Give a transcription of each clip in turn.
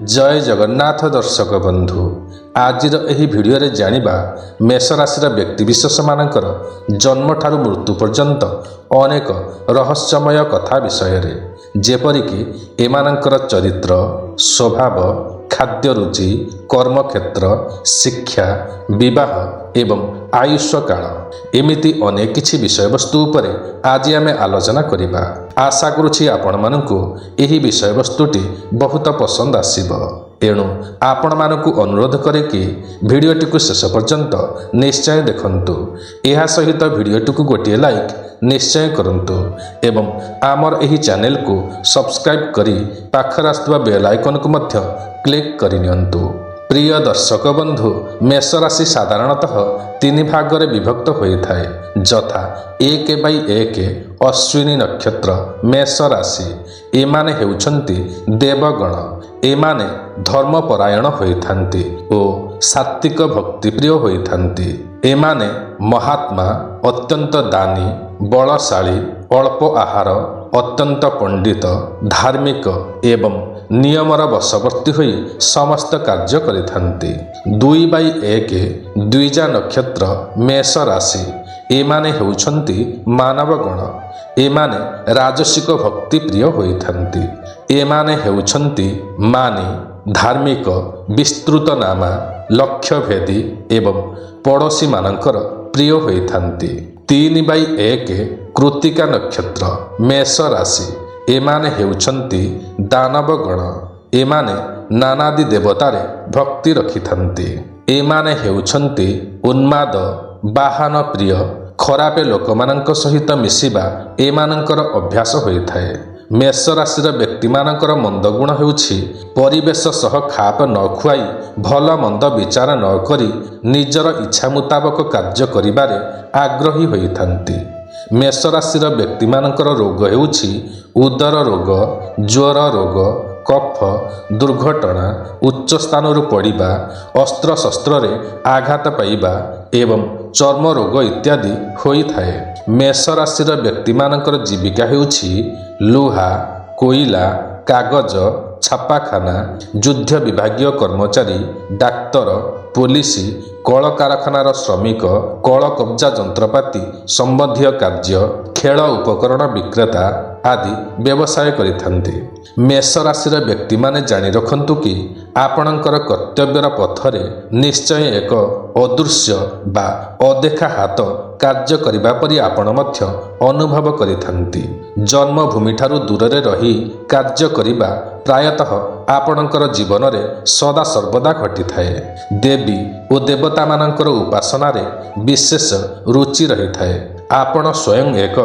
जय जगन्नाथ दर्शक बंधु आजिर एही भिडियोरे जानिबा मेष राशिर व्यक्तिविशेष मानकर जन्म ठारू मृत्यु पर्यंत अनेक रहस्यमय कथा विषय रे जेपरिकी एमानकर चरित्र स्वभाव खाद्य रुचि कर्मक्षेत्र शिक्षा विवाह एवं आयुष्य काल एमिति अनेक किछि विषय वस्तु उपरे आज आमे आलोचना करिबा। आशा करुछि आपण मानकु एही विषय वस्तुटी बहुत पसंद आसीबो। एणु आपण मानकु अनुरोध करे कि भिडियोटी को शेष पर्यंत निश्चय देखंतु। एहा सहित भिडियोटी को गोटे लाइक निश्चय करंतु एवं आमर एही चैनल को सब्सक्राइब करी पाखर आस्तुवा बेल आइकन को मध्य क्लिक करि नियंतु। प्रिय दर्शक बंधु मेष राशि साधारणतः तीन भाग रे विभक्त होइथाय जथा 1/1 अश्विनी नक्षत्र मेष राशि एमाने हेउछंती देवगण एमाने धर्मपरायण होइथांती ओ सात्विक भक्तिप्रिय होइथांती। एमाने महात्मा अत्यंत दानी बलशाली अल्प आहार अत्यंत पंडित धार्मिक एवं नियमर वशवर्ती होई समस्त कार्य करिथांती। 2/1 द्विजा नक्षत्र मेष राशि एमाने हेउछंती मानवगण एमाने राजसिक भक्ति प्रिय होइथांती। एमाने हेउछंती मानी धार्मिक विस्तृत नामा लक्ष्यभेदी एवं पड़ोशी मानकर प्रिय होइथांती। 3/1 कृत्तिका नक्षत्र मेष राशि एमाने हेउछंती दानवगण एमाने नानादि देवतारे भक्ति रखिथांती। एमाने हेउछंती उन्माद बाहन प्रिय खरापे लोकमानंक सहित मिसिबा एमानंकर अभ्यास होइथाए। मेष राशिर व्यक्ति मानकर मंद गुण हेउछि परिवेश सह खाप न खुआई भल मंद विचार न करी निजर इच्छा मुताबक कार्य करिबारे आग्रही होइथांती। मेष राशिर व्यक्ति मानकर रोग हेउछि उदर रोग ज्वर रोग कफ दुर्घटना उच्च स्थान पड़िबा अस्त्र शस्त्र रे आघात पाइबा एवं चर्म रोग इत्यादि होइथाए। मेष राशिर व्यक्ति मानकर जीविका हेउछि लुहा कोइला कागज छापाखाना युद्ध विभागीय कर्मचारी डाक्तर पुलिस कल कारखानार श्रमिक कल कब्जा जंत्रपाति संबंधी कार्य खेल उपकरण विक्रेता आदि व्यवसाय करिथांती। मेष राशिर व्यक्ति माने जानि रखंतु कि आपणकर कर्तव्यर पथरे निश्चय एक अदृश्य बा अदेखा हाथ कार्य करिबा परि आपण मध्य अनुभव करिथांती। जन्मभूमि ठारू दूर रही कार्य करिबा प्रायतः आपणकर जीवन रे सदा सर्वदा घटी थाए। देवी और देवता मानकर उपासना रे विशेष रुचि रही थाए। आपण स्वयं एक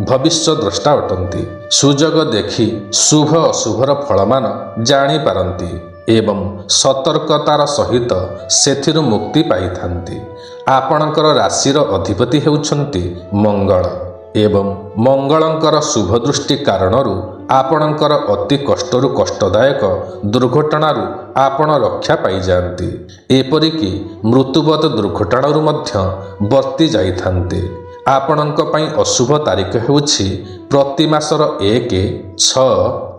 भविष्य द्रष्टा अटंती। सुजोग देखि शुभ अशुभर फलमान जानी पारंती एवं सतर्कतार सहित सेथिरु मुक्ति पाइथांती। आपणकर राशिर अधिपति हेउछंती मंगल एवं मंगलंकर शुभ दृष्टि कारणरू आपणकर अति कष्टरू कष्टदायक दुर्घटनारू आपण रक्षा पाई जाती। एपरिकी मृत्युवत दुर्घटनारू मध्य वर्ती जाइथांती। आपणक पई अशुभ तारीख हेउछि प्रति मासर 1, 6,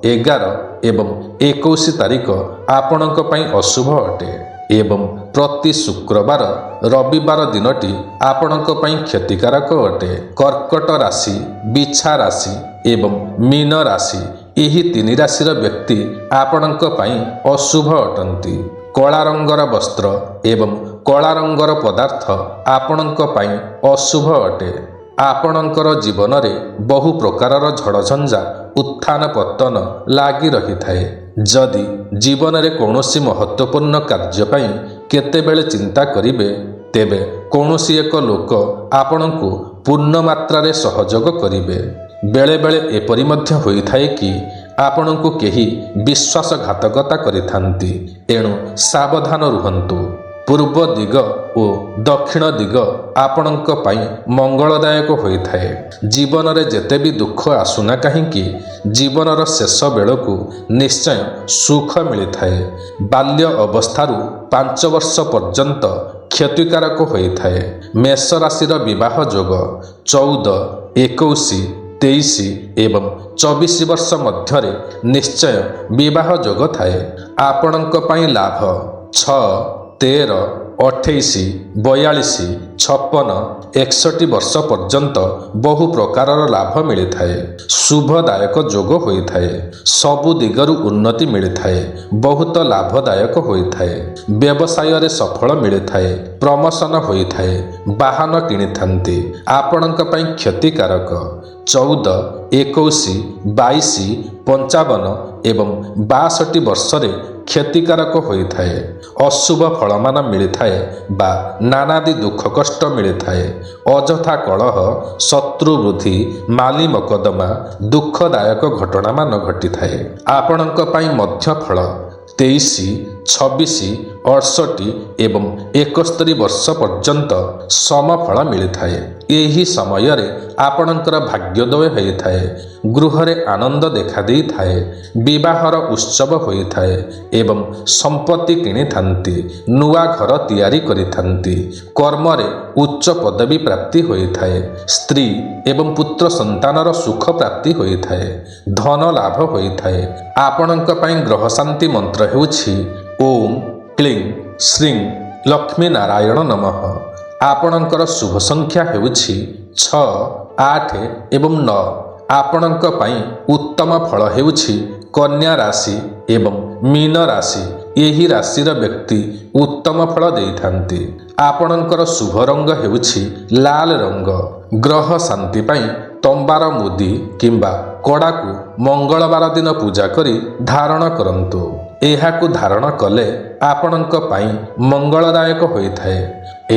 11 एवं 21 तारीख आपणक पई अशुभ अटे एवं प्रति शुक्रवार रविवार दिनटी आपणक पई क्षतिकारक अटे। कर्कट राशि बिछा राशि एवं मीन राशि एही तीन राशिर व्यक्ति आपणक पई अशुभ अटंती। कला रंगर वस्त्र एवं कला रंगर पदार्थ आपणक पई अशुभ अटे। आपणकर जीवन रे बहु प्रकारर झड़झंझा उत्थान पतन लागी रही थाए। जदि जीवन रे कौनसी महत्वपूर्ण कार्य पई केतेबेले चिंता करिवे तेबे कौनसी एक लोक आपणकु पूर्ण मात्रा रे सहयोग करिवे। बेले बेले एपरि मध्य होई थाए कि आपणकु केही विश्वासघातकता करिथांती। एणु सावधान रुहंतु। ପୂର୍ବ ଦିଗ ଓ ଦକ୍ଷିଣ ଦିଗ ଆପଣଙ୍କ ପାଇଁ ମଙ୍ଗଳଦାୟକ ହୋଇଥାଏ। ଜୀବନରେ ଯେତେ ବି ଦୁଃଖ ଆସୁନା କାହିଁକି ଜୀବନର ଶେଷ ବେଳକୁ ନିଶ୍ଚୟ ସୁଖ ମିଳିଥାଏ। ବାଲ୍ୟ ଅବସ୍ଥାରୁ 5 ବର୍ଷ ପର୍ଯ୍ୟନ୍ତ କ୍ଷତିକାରକ ହୋଇଥାଏ। ମେଷ ରାଶିର ବିବାହ ଯୋଗ 14, 21, 23 ଏବଂ 24 ବର୍ଷ ମଧ୍ୟରେ ନିଶ୍ଚୟ ବିବାହ ଯୋଗ ଥାଏ। ଆପଣଙ୍କ ପାଇଁ ଲାଭ 6, 13, 28, 42, 56, 61 ବର୍ଷ ପର୍ଯ୍ୟନ୍ତ ବହୁ ପ୍ରକାରର ଲାଭ ମିଳିଥାଏ। ଶୁଭଦାୟକ ଯୋଗ ହୋଇଥାଏ। ସବୁ ଦିଗରୁ ଉନ୍ନତି ମିଳିଥାଏ। ବହୁତ ଲାଭଦାୟକ ହୋଇଥାଏ। ବ୍ୟବସାୟରେ ସଫଳ ମିଳିଥାଏ। ପ୍ରମୋଶନ ହୋଇଥାଏ। ବାହନ କିଣିଥାନ୍ତି। ଆପଣଙ୍କ ପାଇଁ କ୍ଷତିକାରକ 14, 21, 22, 55 ଏବଂ 62 ବର୍ଷରେ କ୍ଷତିକାରକ ହୋଇଥାଏ। ଅଶୁଭ ଫଳମାନ ମିଳିଥାଏ ବା ନାନାଦି ଦୁଃଖ କଷ୍ଟ ମିଳିଥାଏ। ଅଯଥା କଳହ, ଶତ୍ରୁ ବୃଦ୍ଧି, ମାଲି ମକଦ୍ଦମା, ଦୁଃଖଦାୟକ ଘଟଣାମାନ ଘଟିଥାଏ। ଆପଣଙ୍କ ପାଇଁ ମଧ୍ୟ ଫଳ 23, 26, 68 ଏବଂ 71 ବର୍ଷ ପର୍ଯ୍ୟନ୍ତ ସମଫଳ ମିଳିଥାଏ। ଏହି ସମୟରେ ଆପଣଙ୍କର ଭାଗ୍ୟୋଦୟ ହୋଇଥାଏ। ଗୃହରେ ଆନନ୍ଦ ଦେଖାଦେଇଥାଏ। ବିବାହର ଉତ୍ସବ ହୋଇଥାଏ ଏବଂ ସମ୍ପତ୍ତି କିଣିଥାନ୍ତି। ନୂଆ ଘର ତିଆରି କରିଥାନ୍ତି। କର୍ମରେ ଉଚ୍ଚ ପଦବୀ ପ୍ରାପ୍ତି ହୋଇଥାଏ। ସ୍ତ୍ରୀ ଏବଂ ପୁତ୍ର ସନ୍ତାନର ସୁଖ ପ୍ରାପ୍ତି ହୋଇଥାଏ। ଧନ ଲାଭ ହୋଇଥାଏ। ଆପଣଙ୍କ ପାଇଁ ଗ୍ରହ ଶାନ୍ତି ମନ୍ତ୍ର ହେଉଛି ଓମ୍ କ୍ଲିଂ ଶ୍ରୀଂ ଲକ୍ଷ୍ମୀ ନାରାୟଣ ନମଃ। ଆପଣଙ୍କର ଶୁଭ ସଂଖ୍ୟା ହେଉଛି 6, 8 ଏବଂ 9। ଆପଣଙ୍କ ପାଇଁ ଉତ୍ତମ ଫଳ ହେଉଛି କନ୍ୟା ରାଶି ଏବଂ ମୀନ ରାଶି। ଏହି ରାଶିର ବ୍ୟକ୍ତି ଉତ୍ତମ ଫଳ ଦେଇଥାନ୍ତି। ଆପଣଙ୍କର ଶୁଭ ରଙ୍ଗ ହେଉଛି ଲାଲ ରଙ୍ଗ। ଗ୍ରହ ଶାନ୍ତି ପାଇଁ ତମ୍ବାର ମୁଦି କିମ୍ବା କଡ଼ାକୁ ମଙ୍ଗଳବାର ଦିନ ପୂଜା କରି ଧାରଣ କରନ୍ତୁ। ଏହାକୁ ଧାରଣ କଲେ ଆପଣଙ୍କ ପାଇଁ ମଙ୍ଗଳଦାୟକ ହୋଇଥାଏ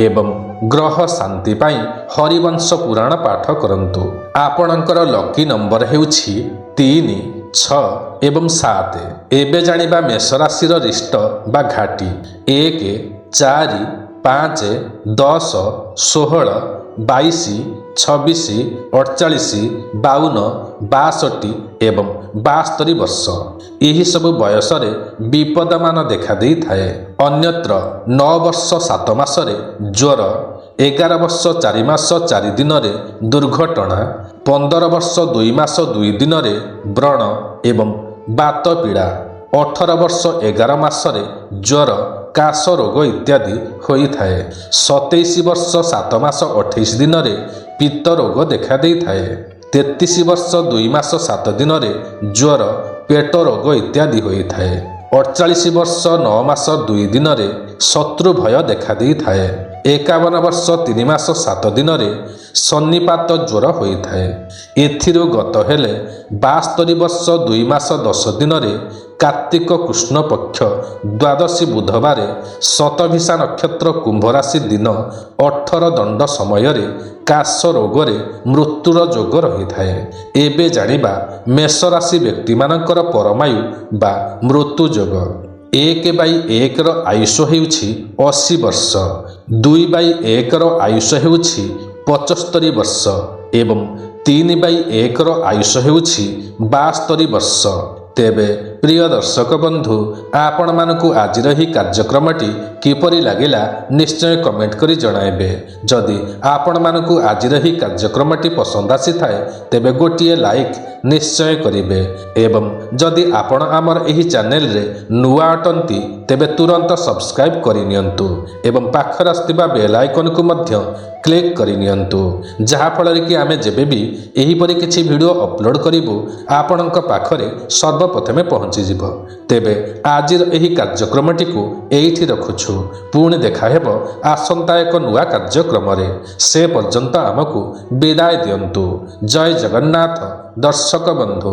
ଏବଂ ଗ୍ରହ ଶାନ୍ତି ପାଇଁ ହରିବଂଶ ପୁରାଣ ପାଠ କରନ୍ତୁ। ଆପଣଙ୍କର ଲକି ନମ୍ବର ହେଉଛି 3, 6 ଏବଂ 7। ଏବେ ଜାଣିବା ମେଷ ରାଶିର ରିଷ୍ଟ ବା ଘାଟି 1, 4, 5, 10, 16, 22, 26, 48, 52, 62 ଏବଂ 72 ବର୍ଷ। ଏହିସବୁ ବୟସରେ ବିପଦମାନ ଦେଖାଦେଇଥାଏ। ଅନ୍ୟତ୍ର 9 ବର୍ଷ 7 ମାସରେ ଜ୍ୱର, 11 ବର୍ଷ 4 ମାସ 4 ଦିନରେ ଦୁର୍ଘଟଣା, 15 ବର୍ଷ 2 ମାସ 2 ଦିନରେ ବ୍ରଣ ଏବଂ ବାତ ପୀଡ଼ା, 18 ବର୍ଷ 11 ମାସରେ ଜ୍ୱର, କାଶ ରୋଗ ଇତ୍ୟାଦି ହୋଇଥାଏ। 27 ବର୍ଷ 7 ମାସ 28 ଦିନରେ ପିତ୍ତ ରୋଗ ଦେଖାଦେଇଥାଏ। 33 ବର୍ଷ 2 ମାସ 7 ଦିନରେ ଜ୍ୱର, ପେଟ ରୋଗ ଇତ୍ୟାଦି ହୋଇଥାଏ। 48 ବର୍ଷ 9 ମାସ 2 ଦିନରେ ଶତ୍ରୁ ଭୟ ଦେଖାଦେଇଥାଏ। 51 ବର୍ଷ 3 ମାସ 7 ଦିନରେ ସନ୍ନିପାତ ଜ୍ୱର ହୋଇଥାଏ। ଏଥିରୁ ଗତ ହେଲେ 72 ବର୍ଷ 2 ମାସ 10 ଦିନରେ କାର୍ତ୍ତିକ କୃଷ୍ଣ ପକ୍ଷ ଦ୍ୱାଦଶୀ ବୁଧବାରେ ଶତଭିଷା ନକ୍ଷତ୍ର କୁମ୍ଭ ରାଶି ଦିନ 18 ଦଣ୍ଡ ସମୟରେ କାଶ ରୋଗରେ ମୃତ୍ୟୁର ଯୋଗ ରହିଥାଏ। ଏବେ ଜାଣିବା ମେଷ ରାଶି ବ୍ୟକ୍ତିମାନଙ୍କର ପରମାୟୁ ବା ମୃତ୍ୟୁ ଯୋଗ। 1/1ର ଆୟୁଷ ହେଉଛି 80 ବର୍ଷ, 2/1ର ଆୟୁଷ ହେଉଛି 75 ବର୍ଷ ଏବଂ 3/1ର ଆୟୁଷ ହେଉଛି 72 ବର୍ଷ। ତେବେ ପ୍ରିୟ ଦର୍ଶକ ବନ୍ଧୁ, ଆପଣମାନଙ୍କୁ ଆଜିର ଏହି କାର୍ଯ୍ୟକ୍ରମଟି କିପରି ଲାଗିଲା ନିଶ୍ଚୟ କମେଣ୍ଟ କରି ଜଣାଇବେ। ଯଦି ଆପଣମାନଙ୍କୁ ଆଜିର ଏହି କାର୍ଯ୍ୟକ୍ରମଟି ପସନ୍ଦ ଆସିଥାଏ ତେବେ ଗୋଟିଏ ଲାଇକ୍ ନିଶ୍ଚୟ କରିବେ ଏବଂ ଯଦି ଆପଣ ଆମର ଏହି ଚ୍ୟାନେଲରେ ନୂଆ ଅଟନ୍ତି ତେବେ ତୁରନ୍ତ ସବସ୍କ୍ରାଇବ୍ କରିନିଅନ୍ତୁ ଏବଂ ପାଖରେ ଆସୁଥିବା ବେଲ୍ ଆଇକନକୁ ମଧ୍ୟ କ୍ଲିକ୍ କରିନିଅନ୍ତୁ, ଯାହାଫଳରେ କି ଆମେ ଯେବେବି ଏହିପରି କିଛି ଭିଡ଼ିଓ ଅପଲୋଡ଼ କରିବୁ ଆପଣଙ୍କ ପାଖରେ ସର୍ବପ୍ରଥମେ ପହଞ୍ଚିଯିବ। ତେବେ ଆଜିର ଏହି କାର୍ଯ୍ୟକ୍ରମଟିକୁ ଏଇଠି ରଖୁଛୁ। ପୁଣି ଦେଖାହେବ ଆସନ୍ତା ଏକ ନୂଆ କାର୍ଯ୍ୟକ୍ରମରେ। ସେ ପର୍ଯ୍ୟନ୍ତ ଆମକୁ ବିଦାୟ ଦିଅନ୍ତୁ। ଜୟ ଜଗନ୍ନାଥ ଦର୍ଶକ ବନ୍ଧୁ।